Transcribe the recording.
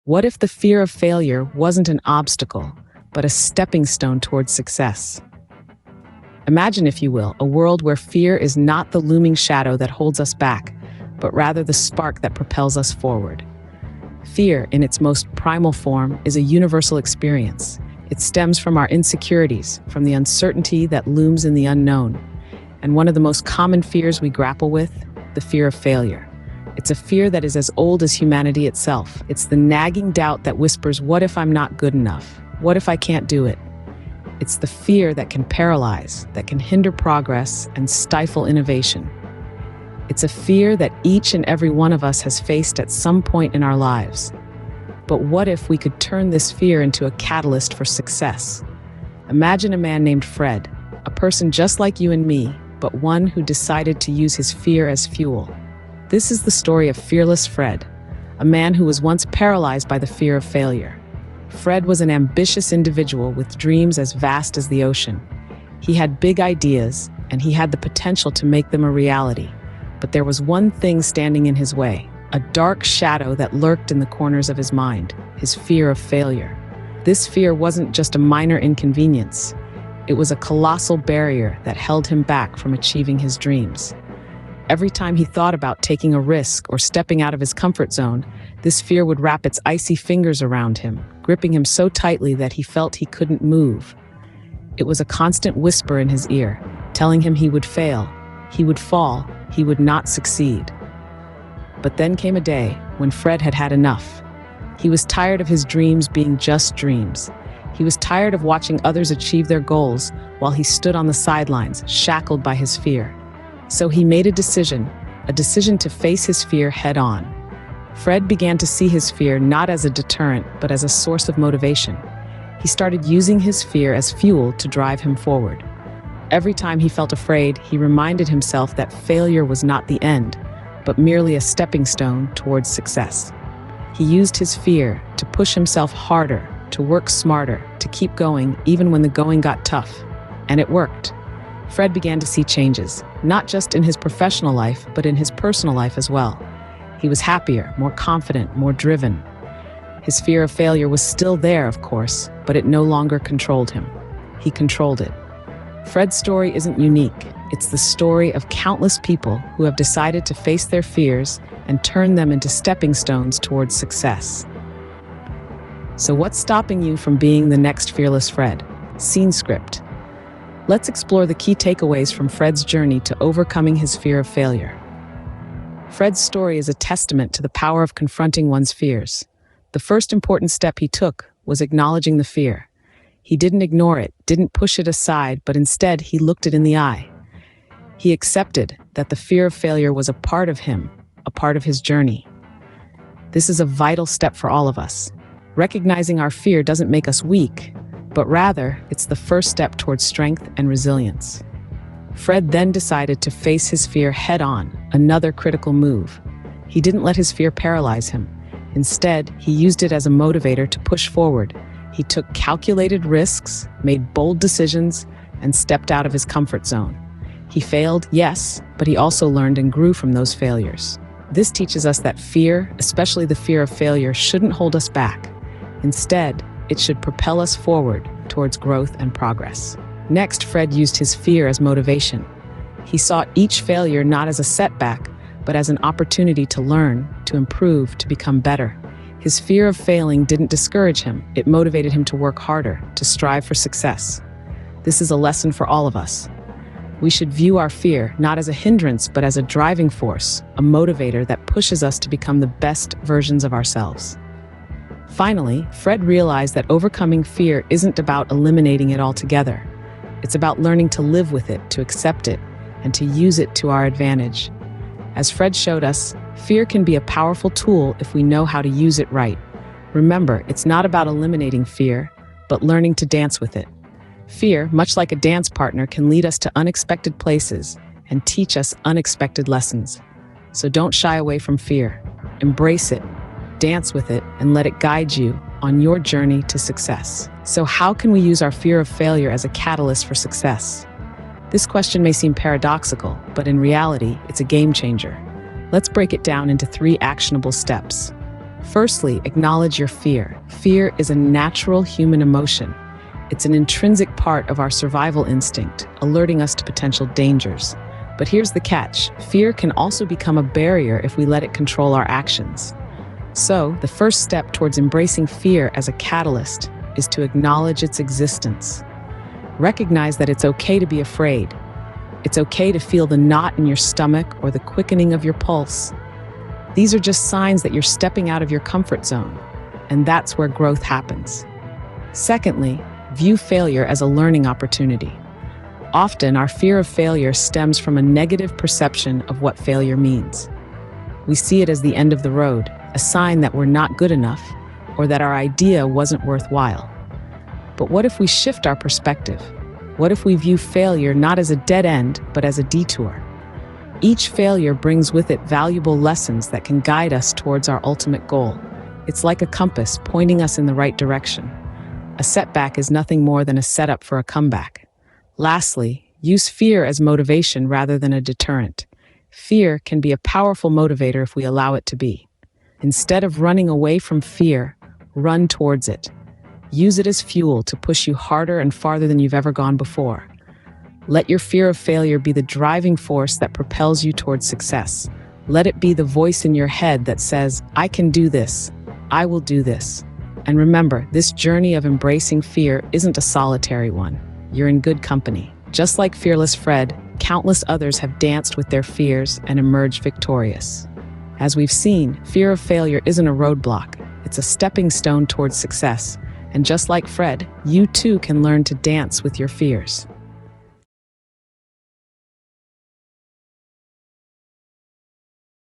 What if the fear of failure wasn't an obstacle, but a stepping stone towards success? Imagine, if you will, a world where fear is not the looming shadow that holds us back, but rather the spark that propels us forward. Fear, in its most primal form, is a universal experience. It stems from our insecurities, from the uncertainty that looms in the unknown. And one of the most common fears we grapple with, the fear of failure. It's a fear that is as old as humanity itself. It's the nagging doubt that whispers, what if I'm not good enough? What if I can't do it? It's the fear that can paralyze, that can hinder progress and stifle innovation. It's a fear that each and every one of us has faced at some point in our lives. But what if we could turn this fear into a catalyst for success? Imagine a man named Fred, a person just like you and me, but one who decided to use his fear as fuel. This is the story of fearless Fred, a man who was once paralyzed by the fear of failure. Fred was an ambitious individual with dreams as vast as the ocean. He had big ideas, and he had the potential to make them a reality. But there was one thing standing in his way, a dark shadow that lurked in the corners of his mind, his fear of failure. This fear wasn't just a minor inconvenience. It was a colossal barrier that held him back from achieving his dreams. Every time he thought about taking a risk or stepping out of his comfort zone, this fear would wrap its icy fingers around him, gripping him so tightly that he felt he couldn't move. It was a constant whisper in his ear, telling him he would fail, he would fall, he would not succeed. But then came a day when Fred had had enough. He was tired of his dreams being just dreams. He was tired of watching others achieve their goals while he stood on the sidelines, shackled by his fear. So he made a decision to face his fear head on. Fred began to see his fear not as a deterrent, but as a source of motivation. He started using his fear as fuel to drive him forward. Every time he felt afraid, he reminded himself that failure was not the end, but merely a stepping stone towards success. He used his fear to push himself harder, to work smarter, to keep going even when the going got tough. And it worked. Fred began to see changes, not just in his professional life, but in his personal life as well. He was happier, more confident, more driven. His fear of failure was still there, of course, but it no longer controlled him. He controlled it. Fred's story isn't unique. It's the story of countless people who have decided to face their fears and turn them into stepping stones towards success. So what's stopping you from being the next fearless Fred? Scene script. Let's explore the key takeaways from Fred's journey to overcoming his fear of failure. Fred's story is a testament to the power of confronting one's fears. The first important step he took was acknowledging the fear. He didn't ignore it, didn't push it aside, but instead he looked it in the eye. He accepted that the fear of failure was a part of him, a part of his journey. This is a vital step for all of us. Recognizing our fear doesn't make us weak, but rather, it's the first step towards strength and resilience. Fred then decided to face his fear head-on, another critical move. He didn't let his fear paralyze him. Instead, he used it as a motivator to push forward. He took calculated risks, made bold decisions, and stepped out of his comfort zone. He failed, yes, but he also learned and grew from those failures. This teaches us that fear, especially the fear of failure, shouldn't hold us back. Instead, it should propel us forward towards growth and progress. Next, Fred used his fear as motivation. He saw each failure not as a setback, but as an opportunity to learn, to improve, to become better. His fear of failing didn't discourage him. It motivated him to work harder, to strive for success. This is a lesson for all of us. We should view our fear not as a hindrance, but as a driving force, a motivator that pushes us to become the best versions of ourselves. Finally, Fred realized that overcoming fear isn't about eliminating it altogether. It's about learning to live with it, to accept it, and to use it to our advantage. As Fred showed us, fear can be a powerful tool if we know how to use it right. Remember, it's not about eliminating fear, but learning to dance with it. Fear, much like a dance partner, can lead us to unexpected places and teach us unexpected lessons. So don't shy away from fear. Embrace it, dance with it, and let it guide you on your journey to success. So how can we use our fear of failure as a catalyst for success? This question may seem paradoxical, but in reality, it's a game changer. Let's break it down into 3 actionable steps. Firstly, acknowledge your fear. Fear is a natural human emotion. It's an intrinsic part of our survival instinct, alerting us to potential dangers. But here's the catch. Fear can also become a barrier if we let it control our actions. So, the first step towards embracing fear as a catalyst is to acknowledge its existence. Recognize that it's okay to be afraid. It's okay to feel the knot in your stomach or the quickening of your pulse. These are just signs that you're stepping out of your comfort zone, and that's where growth happens. Secondly, view failure as a learning opportunity. Often, our fear of failure stems from a negative perception of what failure means. We see it as the end of the road, a sign that we're not good enough, or that our idea wasn't worthwhile. But what if we shift our perspective? What if we view failure not as a dead end, but as a detour? Each failure brings with it valuable lessons that can guide us towards our ultimate goal. It's like a compass pointing us in the right direction. A setback is nothing more than a setup for a comeback. Lastly, use fear as motivation rather than a deterrent. Fear can be a powerful motivator if we allow it to be. Instead of running away from fear, run towards it. Use it as fuel to push you harder and farther than you've ever gone before. Let your fear of failure be the driving force that propels you towards success. Let it be the voice in your head that says, I can do this. I will do this. And remember, this journey of embracing fear isn't a solitary one. You're in good company. Just like Fearless Fred, countless others have danced with their fears and emerged victorious. As we've seen, fear of failure isn't a roadblock. It's a stepping stone towards success. And just like Fred, you too can learn to dance with your fears.